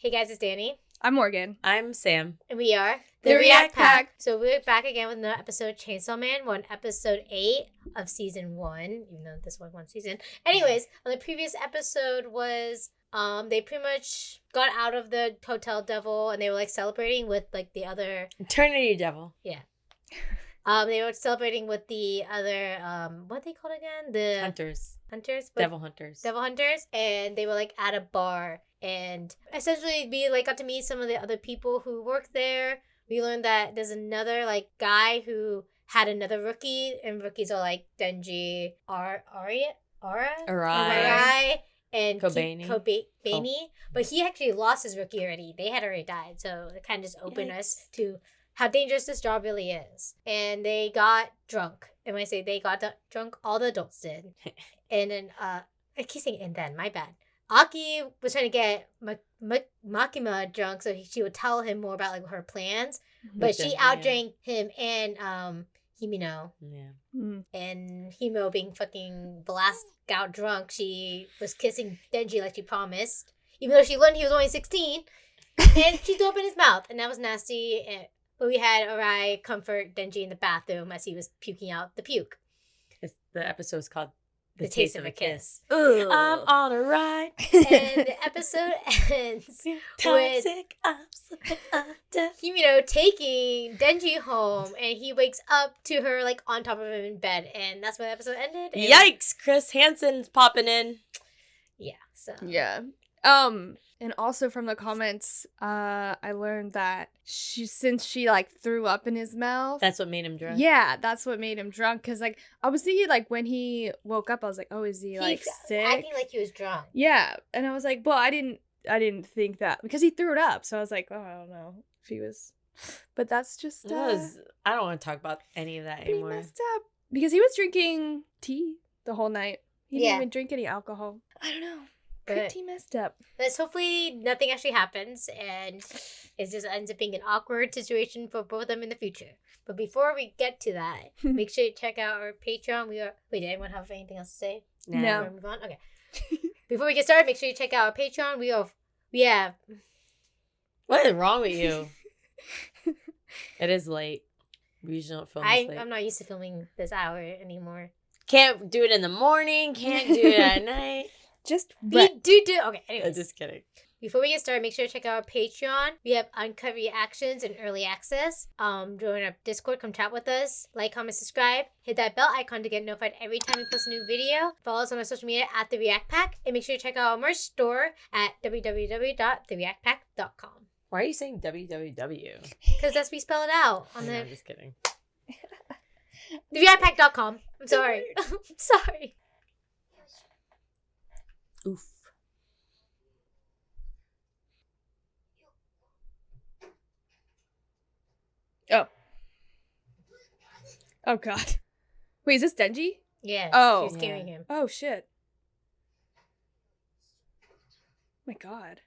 Hey guys, it's Dani. I'm Morgan. I'm Sam. And we are The React Pack. So we're back again with another episode of Chainsaw Man. We're on episode 8 of season 1, even though this was one season. Anyways, on the previous episode was they pretty much got out of the hotel devil and they were like celebrating with like the other Eternity Devil. Yeah. They were celebrating with the other what they called again? The Hunters. Devil hunters. And they were like at a bar. And essentially, we like got to meet some of the other people who work there. We learned that there's another like guy who had another rookie, and rookies are like Denji, Arai, and Kobani. But he actually lost his rookie already. They had already died, so it kind of just opened us to how dangerous this job really is. And they got drunk. And when I say they got drunk, all the adults did. And then I keep saying "and then," my bad. Aki was trying to get Makima drunk so she would tell him more about like her plans, but she outdrank him and Himeno. Yeah. And Himeno being fucking blast out drunk, she was kissing Denji like she promised, even though she learned he was only 16, and she threw up in his mouth, and that was nasty. But we had Arai comfort Denji in the bathroom as he was puking out the puke. The episode's called The Taste of a Kiss. I'm on a ride. And the episode ends with Himeno taking Denji home, and he wakes up to her like on top of him in bed, and that's where the episode ended. And Yikes! Chris Hansen's popping in. Yeah. So. Yeah. And also from the comments, I learned that since she like threw up in his mouth. That's what made him drunk. Yeah, that's what made him drunk. Cause like I was thinking like when he woke up, I was like, oh, is he like sick? Acting like he was drunk. Yeah, and I was like, well, I didn't think that because he threw it up. So I was like, oh, I don't know if he was, but that's just. I don't want to talk about any of that anymore. Messed up because he was drinking tea the whole night. He didn't even drink any alcohol. I don't know. Pretty messed up. But hopefully nothing actually happens and it just ends up being an awkward situation for both of them in the future. But before we get to that, make sure you check out our Patreon. Wait, did anyone have anything else to say? No. Move on? Okay. Before we get started, make sure you check out our Patreon. We have... What is wrong with you? It is late. We usually don't film this late. I'm not used to filming this hour anymore. Can't do it in the morning. Can't do it at night. Just we do. Okay, anyways. Just kidding. Before we get started, make sure to check out our Patreon. We have uncut reactions and early access. Join our Discord, come chat with us. Like, comment, subscribe. Hit that bell icon to get notified every time we post a new video. Follow us on our social media at The React Pack. And make sure to check out our merch store at www.thereactpack.com. Why are you saying www? Because that's we spell it out. I'm just kidding. TheReactPack.com. I'm sorry. I'm sorry. Oof. Oh god. Wait, is this Denji? Yeah. Oh. She's carrying him. Oh shit. Oh my god.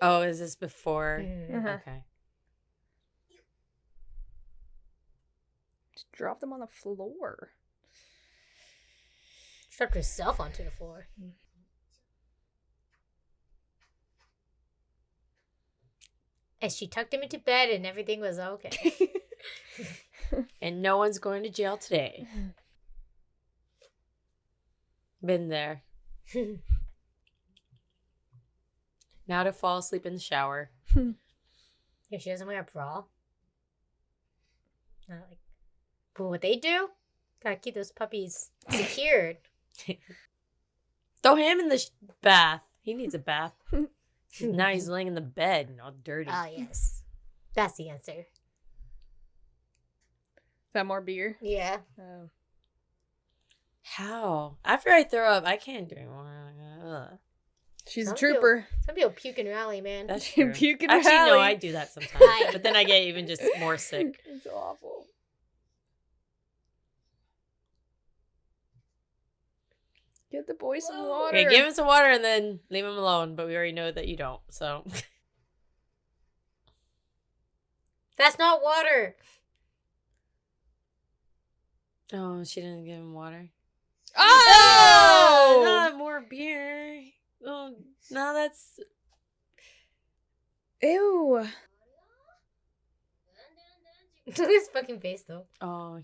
Oh, is this before? Mm-hmm. Okay. Just dropped them on the floor. Strapped herself onto the floor. And she tucked him into bed and everything was okay. And no one's going to jail today. Been there. Now to fall asleep in the shower. If she doesn't wear a bra. But what they do? Gotta keep those puppies secured. Throw him in the bath. He needs a bath. Now he's laying in the bed and all dirty. Oh, yes. That's the answer. Is that more beer? Yeah. Oh. How? After I throw up, I can't drink more. She's a trooper. Some people puke and rally, man. That's true. Puke and Actually, rally. no, I do that sometimes. But then I get even just more sick. It's awful. Get the boy some water. Okay, give him some water and then leave him alone. But we already know that you don't, so. That's not water. Oh, she didn't give him water. Oh! Not more beer. Oh, no, that's Ew. Look at his fucking face though. Oh,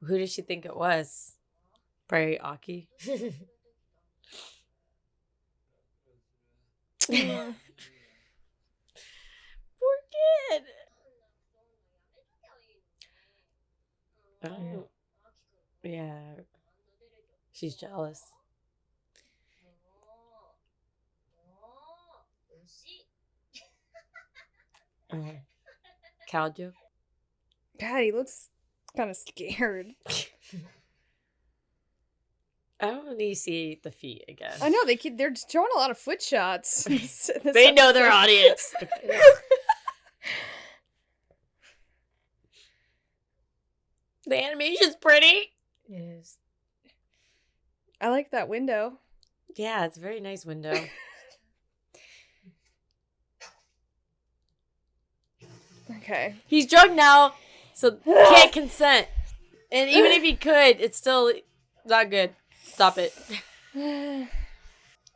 who did she think it was? Probably Aki. Mm. Poor kid. Oh. Yeah. She's jealous. Cow joke. God, he looks kind of scared. I don't need to see the feet again. I know they're showing a lot of foot shots. They know their audience. The animation's pretty. Yes. I like that window. Yeah, it's a very nice window. Okay. He's drunk now, so can't consent. And even if he could, it's still not good. Stop it.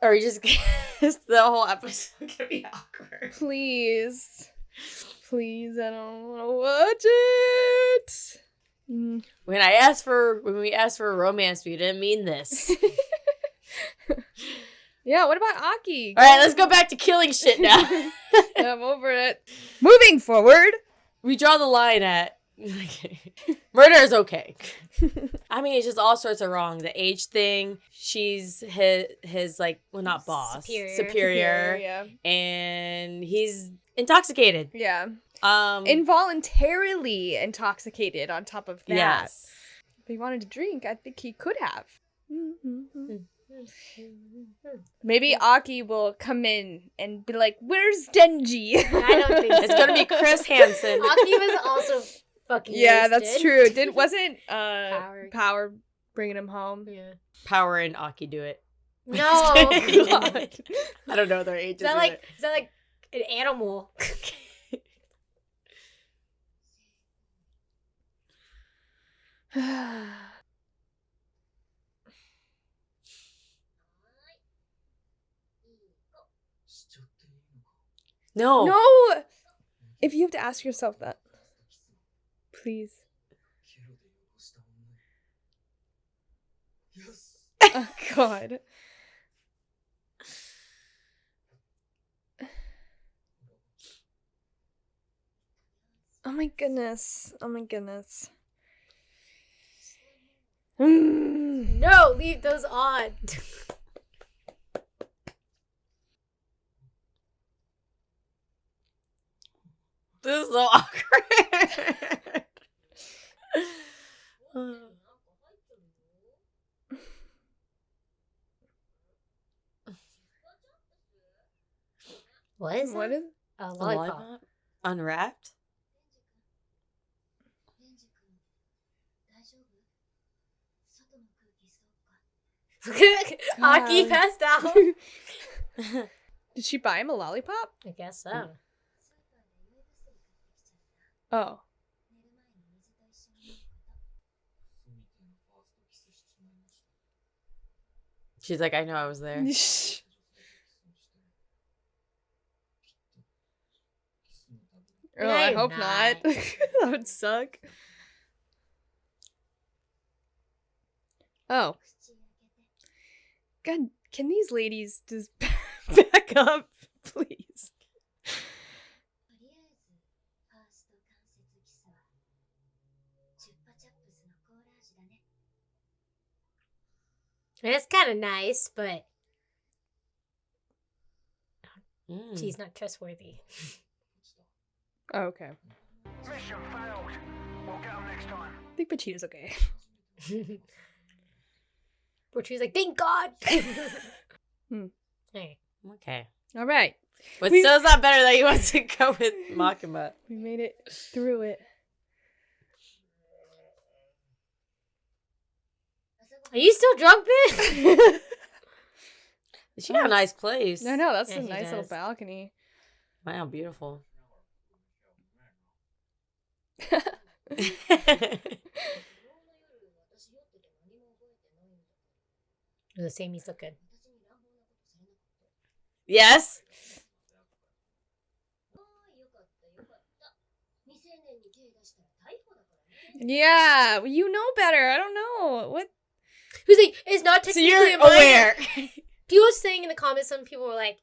Or he just the whole episode could be awkward. Please. Please, I don't want to watch it. When we asked for a romance, we didn't mean this. Yeah, what about Aki? All right, let's go back to killing shit now. I'm over it. Moving forward. We draw the line at murder is okay. I mean, it's just all sorts of wrong. The age thing. She's his like, well, not boss, superior, yeah. And he's intoxicated. Yeah. Involuntarily Involuntarily intoxicated on top of that. Yes. If he wanted to drink, I think he could have. Maybe Aki will come in and be like, "Where's Denji?" I don't think so. It's gonna be Chris Hansen. Aki was also fucking Yeah, wasted. that's true. Wasn't Power bringing him home? Yeah. Power and Aki do it. No. God. I don't know their ages. Is that like an animal? No. No! If you have to ask yourself that, please. Oh, God. Oh my goodness. Oh my goodness. No, leave those on. This is so awkward. What is What it? is A A lollipop. lollipop? Unwrapped? Aki passed out. Did she buy him a lollipop? I guess so. Oh. She's like, I know I was there. Oh, No, I you're hope not. not. That would suck. Oh. God, can these ladies just back up, please? It's kind of nice, but Mm. she's not trustworthy. Oh, okay. Mission failed. We'll get 'em next time. I think Vegeta's okay. But she's like, thank God. Hey. Okay. All right. But We- still, it's not better that he wants to go with Makima. We made it through it. Are you still drunk, bitch? She got a nice place. No, that's Yeah, a he nice little does. balcony. Wow, beautiful. The Sammy's look good. Yes. Yeah, you know better. I don't know. What? Who's like, it's not So technically you're a minor. aware. People were saying in the comments, some people were like,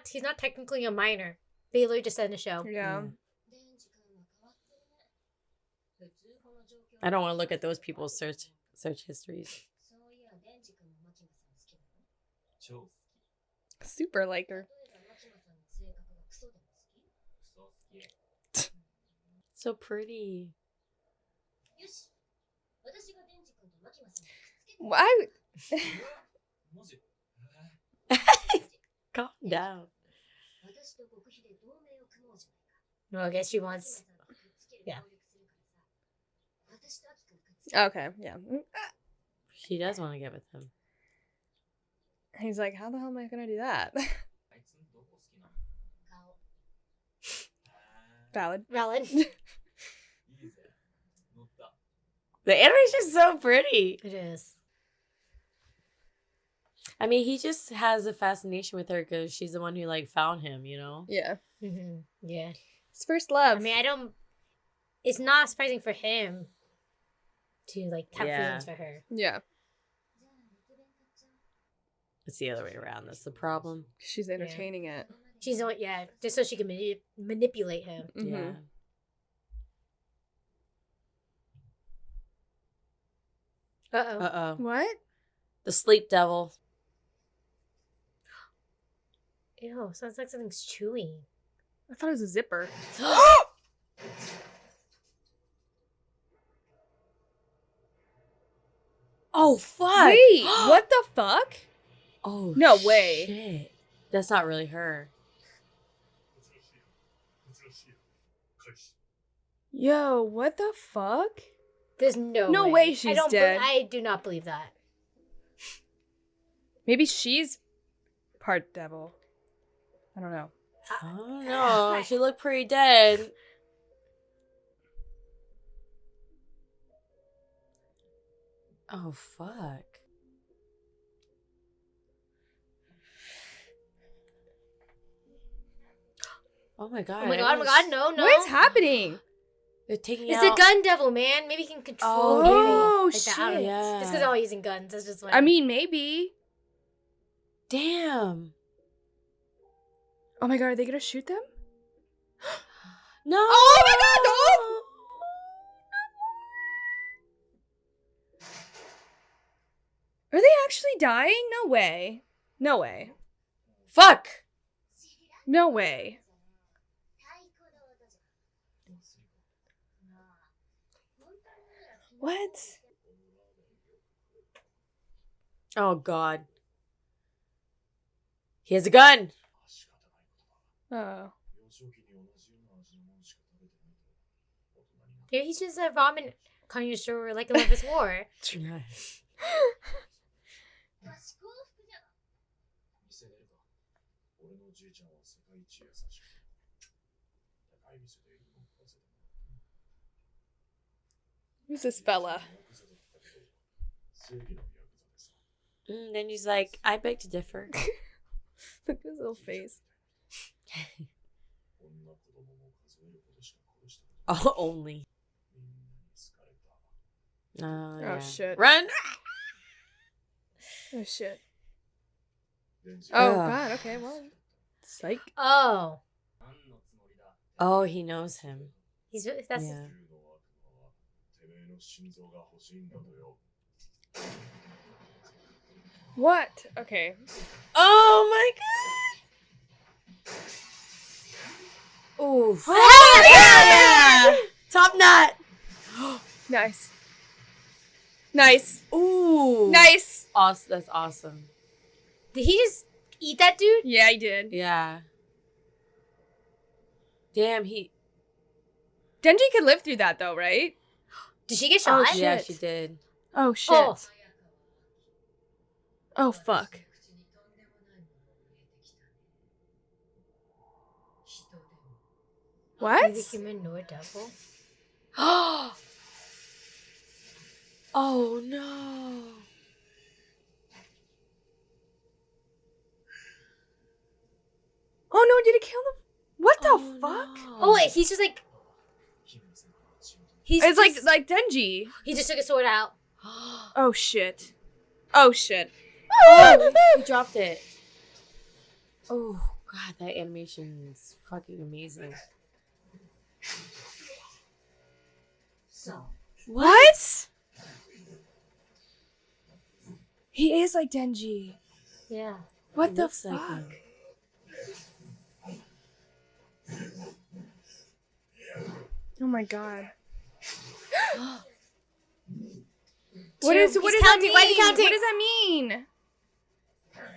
he's not technically a minor. They literally just said in the show. Yeah. I don't want to look at those people's search histories. Super like her. So pretty. Why? Calm down. Well, I guess she wants. Yeah. Okay, yeah. She does want to get with him. He's like, how the hell am I gonna do that? Valid. The animation's so pretty. It is. I mean, he just has a fascination with her because she's the one who like found him, you know? Yeah. Mm-hmm. Yeah. His first love. I mean, it's not surprising for him to like have Yeah. feelings for her. Yeah. It's the other way around. That's the problem. She's entertaining it. She's just so she can manipulate him. Mm-hmm. Yeah. Uh-oh. Uh-oh. What? The sleep devil. Ew, sounds like something's chewing. I thought it was a zipper. Oh, fuck. Wait, what the fuck? Oh, No way. Shit. That's not really her. Yo, what the fuck? There's no No way she's dead. I do not believe that. Maybe she's part devil. I don't know. I don't know. She looked pretty dead. Oh, fuck. Oh my god. Oh my god, no. What's happening? They're taking It's out... a gun devil, man. Maybe he can control Oh, maybe. shit. Like Yeah. Just because they're all using guns. That's just I mean, maybe. Damn. Oh my god, are they gonna shoot them? No. Oh my god, no! Are they actually dying? No way. No way. Fuck. No way. What? Oh god. He has a gun. Oh. Maybe he's just a ramen connoisseur like a Love is War. Who's this fella? Then he's like, I beg to differ. Look at his little face. Oh, only. Oh, Oh, yeah. shit. Run! Oh shit. Oh Ugh. god, okay, well. Psych. Oh. Oh, he knows him. That's Yeah. What? Okay. Oh my god! Oof. yeah! Top knot! Nice. Nice. Ooh. Nice. Awesome. That's awesome. Did he just eat that dude? Yeah, he did. Yeah. Damn, he... Denji could live through that though, right? Did she get shot? Oh, shit. Yeah, she did. Oh shit. Oh. Oh fuck. What? Neither human nor devil. Oh no. Oh no, did it kill them? What the Oh, fuck? no. Oh wait, he's just like It's like Denji. He just took his sword out. Oh shit. Oh shit. Oh, he dropped it. Oh god, that animation is fucking amazing. What? He is like Denji. Yeah. What He the looks like fuck? him. Oh my god. Two. What does He's that counting. mean? Why is he counting? What does that mean?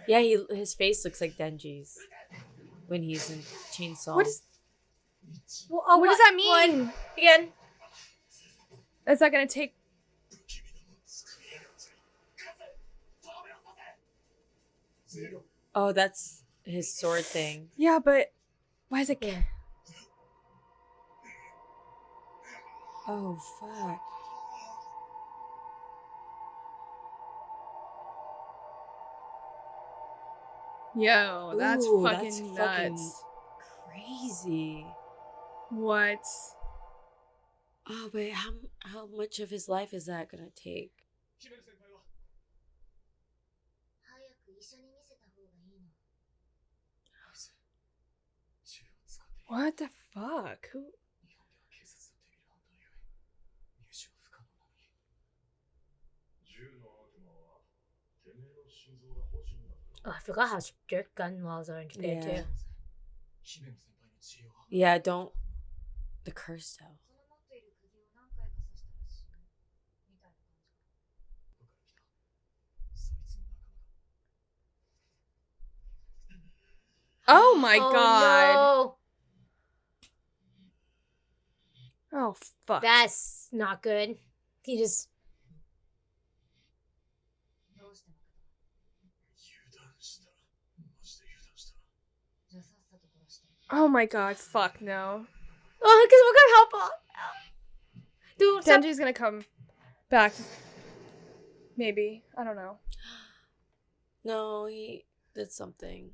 Yeah, his face looks like Denji's when he's in Chainsaw. What is? Well, oh, What does that mean? One. Again. Is that gonna take? Oh, that's his sword thing. Yeah, but why is it? Yeah. Oh fuck. Yo, that's Ooh, fucking that's nuts. Crazy. What? Oh, but how much of his life is that gonna take? What the fuck? Who? Oh, I forgot how strict gun laws are in Japan Yeah. too. Yeah, don't the curse though. Oh my god. No. Oh fuck. That's not good. He just. Oh my god. Fuck no. Oh, because we're gonna help him. Dude, stop. Denji's gonna come back. Maybe. I don't know. No, he did something.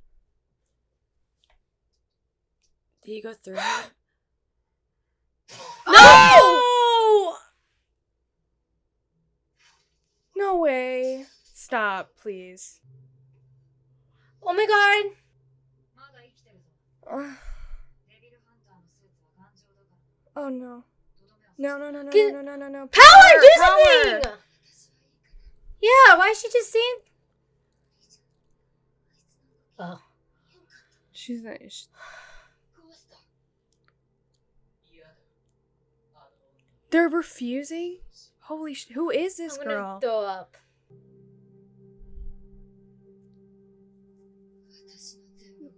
Did he go through it? No! No way. Stop, please. Oh my god. Oh no. No, no, no, no, Can- no, no, no, no. Power, do something. Yeah, why is she just saying? Oh. She's not. They're refusing? Holy shit. Who is this I'm gonna girl? throw up.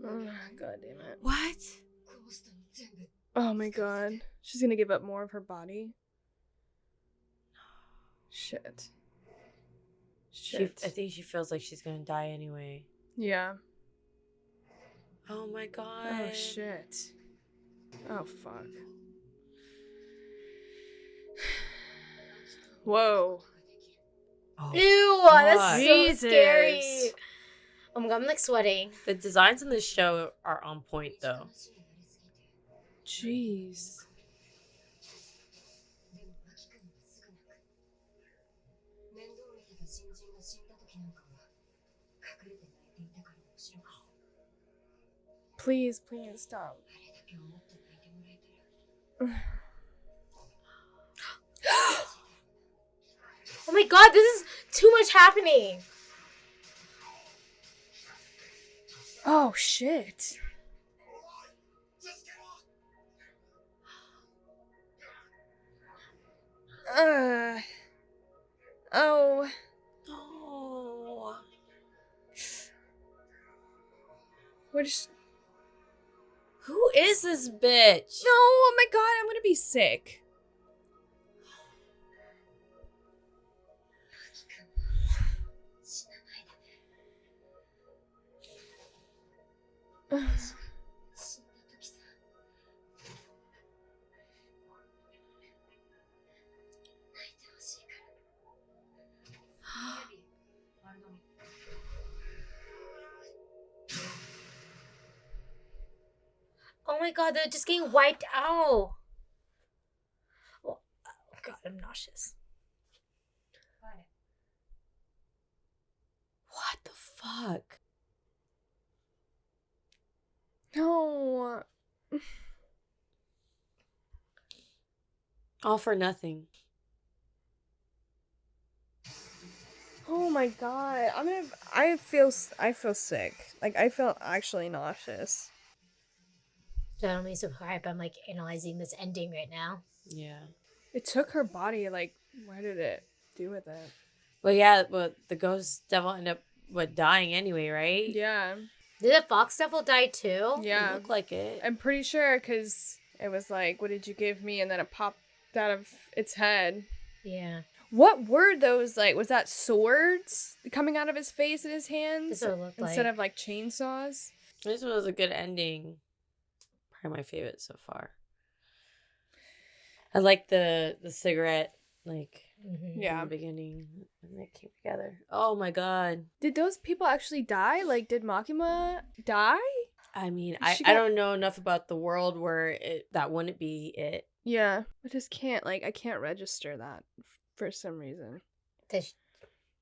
Oh, god damn it. What? Oh my god. She's gonna give up more of her body. Shit. Shit. I think she feels like she's gonna die anyway. Yeah. Oh my god. Oh shit. Oh fuck. Whoa. Oh, Ew, that's fuck. so Jesus. scary. Oh my god, I'm like sweating. The designs in this show are on point though. Jeez. Please, please stop. Oh my god, this is too much happening. Oh shit. Oh. No. What is? Who is this bitch? No! Oh my god! I'm gonna be sick. Oh my god, they're just getting wiped out. God, I'm nauseous. What the fuck? No. All for nothing. Oh my god. I feel sick. Like, I feel actually nauseous. Don't be so hype. I'm like analyzing this ending right now. Yeah. It took her body, like, what did it do with it? Well, yeah, but the ghost devil ended up, dying anyway, right? Yeah. Did the fox devil die too? Yeah. It looked like it. I'm pretty sure, because it was like, what did you give me? And then it popped out of its head. Yeah. What were those, like, was that swords coming out of his face and his hands? That's what it looked instead like. of, like, chainsaws? This was a good ending. Probably my favorite so far. I like the cigarette, like, in the beginning, and they came together. Oh my god. Did those people actually die? Like, did Makima die? I mean, She I got- don't know enough about the world where that wouldn't be it. Yeah. I just can't, like, I can't register that for some reason.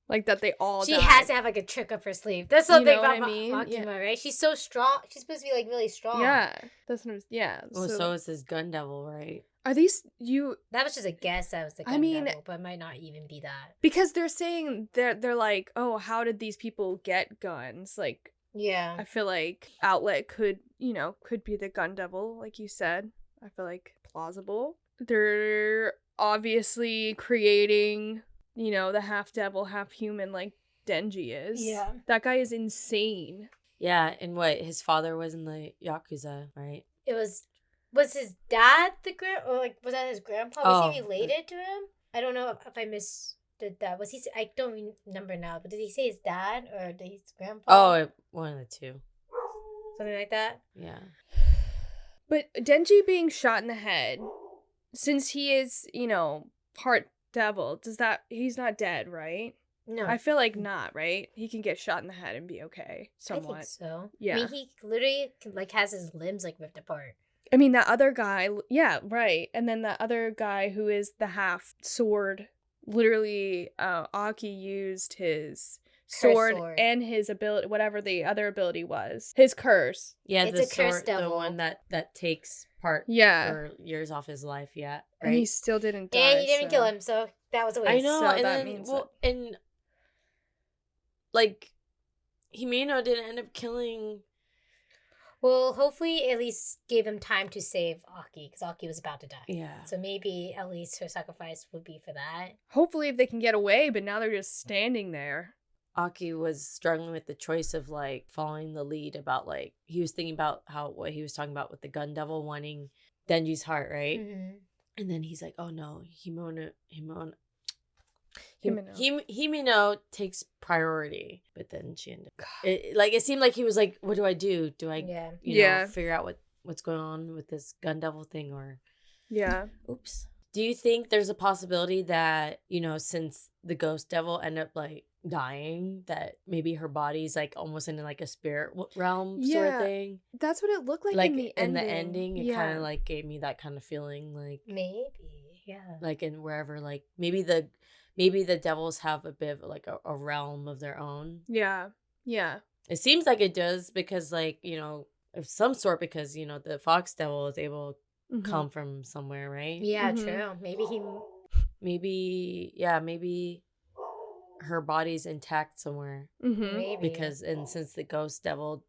Like, that they all She died. has to have like a trick up her sleeve. That's the You thing know what about I mean? Makima, Yeah. right? She's so strong. She's supposed to be like really strong. Yeah. That's what I'm, yeah. Well, so is this gun devil, right? Are these, you, That was just a guess. That was the gun devil, but it might not even be that. because they're saying, they're like, oh, how did these people get guns? Like, Yeah. I feel like Outlet could be the gun devil, like you said. I feel like plausible. They're obviously creating, the half devil, half human, like Denji is. Yeah. That guy is insane. Yeah, and what, his father was in the Yakuza, right? It was his dad or like was that his grandpa? Was he related to him? I don't know if I misstood that. Was he? I don't remember now. But did he say his dad or did his grandpa? Oh, one of the two. Something like that. Yeah. But Denji being shot in the head, since he is, part devil, he's not dead, right? No, I feel like not, right? He can get shot in the head and be okay, somewhat. I think so. Yeah. I mean, he literally like has his limbs like ripped apart. I mean, that other guy, yeah, right. And then that other guy who is the half sword, literally, Aki used his sword and his ability, whatever the other ability was, his curse. Yeah, It's the a cursed sword, the devil. one that takes part Yeah. or years off his life, yeah. Right? And he still didn't die. And he didn't so- kill him, so that was a waste. I know, So and that then, means and like, Himeno didn't end up killing. Well, hopefully, at least gave him time to save Aki because Aki was about to die. Yeah. So maybe at least her sacrifice would be for that. Hopefully, if they can get away, but now they're just standing there. Aki was struggling with the choice of like following the lead about like he was thinking about what he was talking about with the gun devil wanting Denji's heart, right? Mm-hmm. And then he's like, "Oh no, Himeno takes priority." But then she ended up, it seemed like he was like, "What do I do? Do I figure out what's going on with this gun devil thing or?" Yeah. Oops. Do you think there's a possibility that, since the ghost devil ended up like dying, that maybe her body's like almost in like a spirit realm sort of thing? That's what it looked like in the ending. In the ending, it kind of like gave me that kind of feeling, like Maybe, yeah. like in wherever, like maybe the devils have a bit of like a realm of their own. Yeah. Yeah. It seems like it does because like, of some sort, because the fox devil is able to come from somewhere, right? Yeah, true. Maybe her body's intact somewhere. Maybe. Because since the ghost devil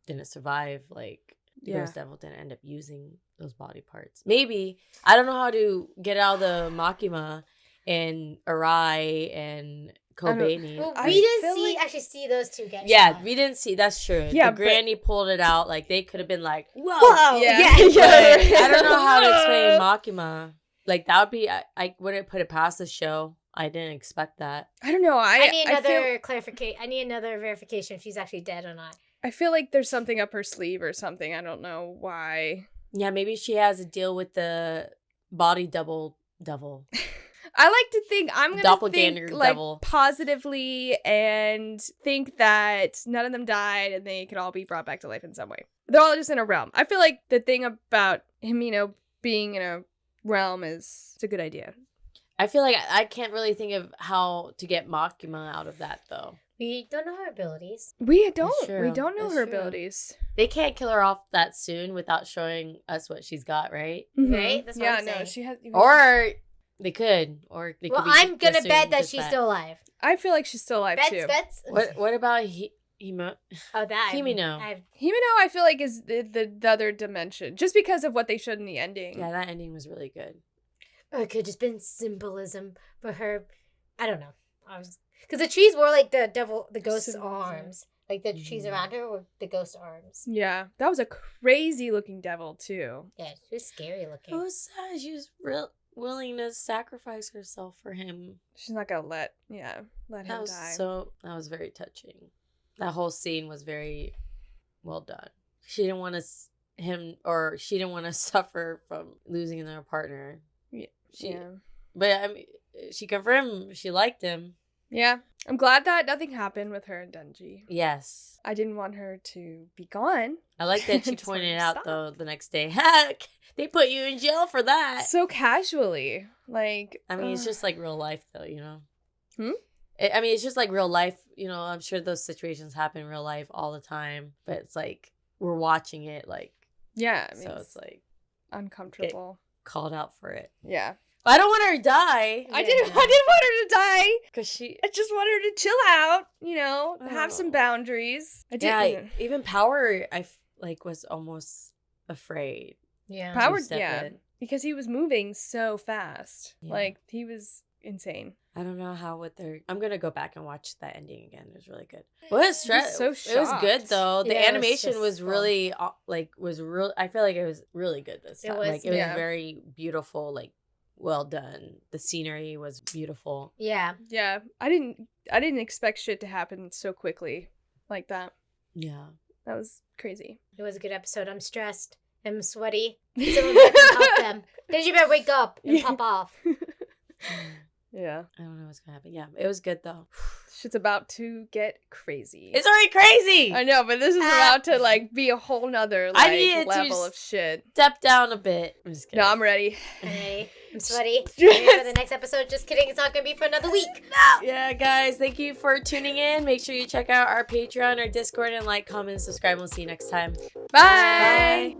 didn't survive, like the ghost devil didn't end up using those body parts. Maybe. I don't know how to get out of the Makima and Arai and Kobeni. Well, I we didn't feel actually see those two get Yeah, shot. we didn't see. That's true. Yeah, the granny pulled it out. Like they could have been like, "Whoa!" Whoa! Yeah. But I don't know how to explain Makima. Like that would be. I wouldn't put it past the show. I didn't expect that. I don't know. I need another clarification. I need another verification if she's actually dead or not. I feel like there's something up her sleeve or something. I don't know why. Yeah, maybe she has a deal with the body double devil. I like to think I'm gonna Doppelganger think like devil. positively and think that none of them died and they could all be brought back to life in some way. They're all just in a realm. I feel like the thing about Himeno being in a realm is it's a good idea. I feel like I can't really think of how to get Makima out of that, though. We don't know her abilities. We don't know That's her true. abilities. They can't kill her off that soon without showing us what she's got, right? Mm-hmm. Right? That's what I'm saying. She has. Or they could. Or they Well, could be I'm going to just bet that just she's still alive. I feel like she's still alive too. Bets? What about Himeno? Oh, that. Himeno. Himeno, I feel like is the other dimension, just because of what they showed in the ending. Yeah, that ending was really good. Or it could just been symbolism for her. I don't know. Because the trees were like the ghost's arms. Like the trees around her were the ghost arms. Yeah, that was a crazy looking devil too. Yeah, she was scary looking. It was sad. She was willing to sacrifice herself for him. She's not gonna let him die. That was very touching. That whole scene was very well done. She didn't want she didn't want to suffer from losing their partner. Yeah. But I mean, she confirmed she liked him. Yeah. I'm glad that nothing happened with her and Denji. Yes. I didn't want her to be gone. I like that she Just pointed like, out, stop. though, the next day, they put you in jail for that. So casually. Like, I mean, it's just like real life, though, you know? Hmm? It's just like real life. You know, I'm sure those situations happen in real life all the time. But it's like, we're watching it, like... Yeah. I mean, so it's like... uncomfortable. Called out for it. Yeah. But I don't want her to die. I didn't want her to die. Because I just want her to chill out, you know, have some boundaries. I didn't. Yeah, even Power, was almost afraid. Yeah. Power, to step in. because he was moving so fast. Yeah. Like, he was insane. I don't know I'm gonna go back and watch that ending again. It was really good. What a stress! so It was good shocked. though. The Yeah, it was animation just was fun. really I feel like it was really good this time. was, It was yeah. very beautiful. Like well done. The scenery was beautiful. Yeah. Yeah. I didn't expect shit to happen so quickly like that. Yeah. That was crazy. It was a good episode. I'm stressed. I'm sweaty. Someone better come help them. Then you better wake up and pop off. Yeah. I don't know what's gonna happen. Yeah, it was good though. Shit's about to get crazy. It's already crazy. I know, but this is about to be a whole nother I needed to level of shit. Step down a bit. I'm just kidding. No, I'm ready. Hey, I'm sweaty. Ready for the next episode? Just kidding. It's not going to be for another week. No! Yeah, guys, thank you for tuning in. Make sure you check out our Patreon, our Discord, and like, comment, and subscribe. We'll see you next time. Bye.